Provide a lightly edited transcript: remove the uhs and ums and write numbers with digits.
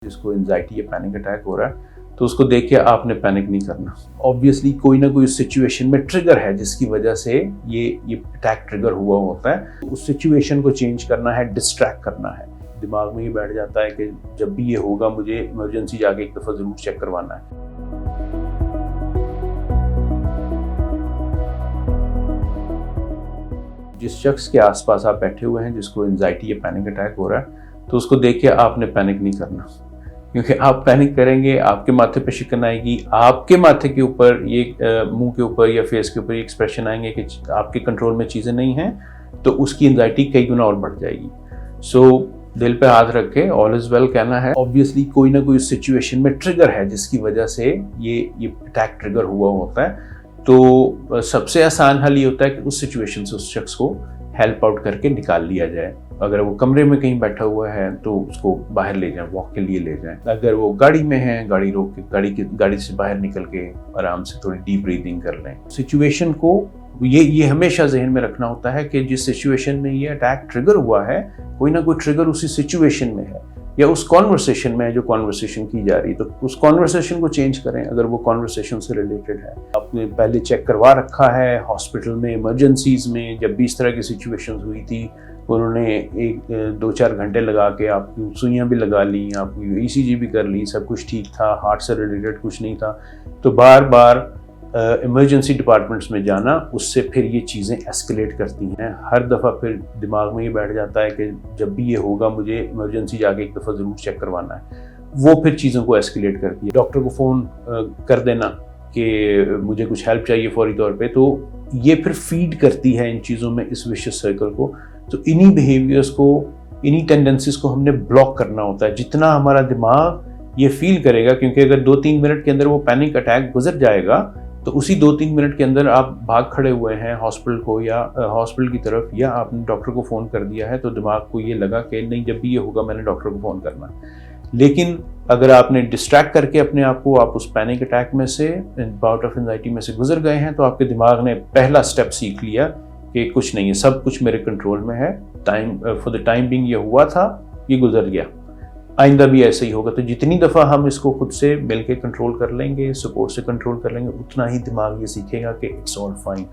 जिसको एंजाइटी या panic attack हो रहा है तो उसको देख के आपने पैनिक नहीं करना। ऑब्वियसली कोई ना कोई सिचुएशन में ट्रिगर है जिसकी वजह से ये अटैक ट्रिगर हुआ होता है। उस सिचुएशन को चेंज करना है, डिस्ट्रैक्ट करना है। दिमाग में ही बैठ जाता है कि जब भी ये होगा मुझे इमरजेंसी जाके एक दफ़ा ज़रूर चेक करवाना है। जिस शख्स के आसपास आप बैठे हुए हैं जिसको एंजाइटी या पैनिक अटैक हो रहा है तो उसको देख के आपने पैनिक नहीं करना, क्योंकि आप पैनिक करेंगे आपके माथे पे शिकन आएगी, आपके माथे के ऊपर ये मुंह के ऊपर या फेस के ऊपर ये एक्सप्रेशन आएंगे कि आपके कंट्रोल में चीज़ें नहीं हैं, तो उसकी एंजाइटी कई गुना और बढ़ जाएगी। सो दिल पे हाथ रख के ऑल इज़ वेल कहना है। ऑब्वियसली कोई ना कोई सिचुएशन में ट्रिगर है जिसकी वजह से ये अटैक ट्रिगर हुआ होता है, तो सबसे आसान हल ये होता है कि उस सिचुएशन से उस शख्स को हेल्प आउट करके निकाल लिया जाए। अगर वो कमरे में कहीं बैठा हुआ है तो उसको बाहर ले जाएं, वॉक के लिए ले जाएं। अगर वो गाड़ी में है, गाड़ी रोक के गाड़ी से बाहर निकल के आराम से थोड़ी डीप ब्रीदिंग कर लें। सिचुएशन को ये हमेशा जहन में रखना होता है कि जिस सिचुएशन में ये अटैक ट्रिगर हुआ है, कोई ना कोई ट्रिगर उसी सिचुएशन में है या उस कॉन्वर्सेशन में है जो कॉन्वर्सेशन की जा रही है, तो उस कॉन्वर्सेशन को चेंज करें। अगर वो कॉन्वर्सेशन से रिलेटेड है, आपने पहले चेक करवा रखा है हॉस्पिटल में, इमरजेंसीज में, जब भी इस तरह की सिचुएशन हुई थी उन्होंने 1-2-4 घंटे लगा के आपकी सुइयाँ भी लगा ली, आपकी ECG भी कर ली, सब कुछ ठीक था, हार्ट से रिलेटेड कुछ नहीं था, तो बार बार इमरजेंसी डिपार्टमेंट्स में जाना, उससे फिर ये चीज़ें एस्केलेट करती हैं। हर दफ़ा फिर दिमाग में ये बैठ जाता है कि जब भी ये होगा मुझे इमरजेंसी जाके एक दफ़ा ज़रूर चेक करवाना है। वो फिर चीज़ों को एस्केलेट करती है। डॉक्टर को फ़ोन कर देना कि मुझे कुछ हेल्प चाहिए फौरी तौर पे, तो ये फिर फीड करती है इन चीज़ों में, इस विशियस सर्कल को। तो इन्हीं बिहेवियर्स को, इन्हीं टेंडेंसीज को हमने ब्लॉक करना होता है। जितना हमारा दिमाग ये फील करेगा, क्योंकि अगर 2-3 मिनट के अंदर वो पैनिक अटैक गुजर जाएगा तो उसी 2-3 मिनट के अंदर आप भाग खड़े हुए हैं हॉस्पिटल को या हॉस्पिटल की तरफ, या आपने डॉक्टर को फ़ोन कर दिया है, तो दिमाग को ये लगा कि नहीं जब भी ये होगा मैंने डॉक्टर को फ़ोन करना। लेकिन अगर आपने डिस्ट्रैक्ट करके अपने आप को आप उस पैनिक अटैक में से, बाउट ऑफ एंजाइटी में से गुजर गए हैं, तो आपके दिमाग ने पहला स्टेप सीख लिया कि कुछ नहीं है, सब कुछ मेरे कंट्रोल में है, फॉर द टाइम बीइंग ये हुआ था, ये गुजर गया, आइंदा भी ऐसे ही होगा। तो जितनी दफ़ा हम इसको खुद से मिलके कंट्रोल कर लेंगे, सपोर्ट से कंट्रोल कर लेंगे, उतना ही दिमाग ये सीखेगा कि इट्स ऑल फाइन।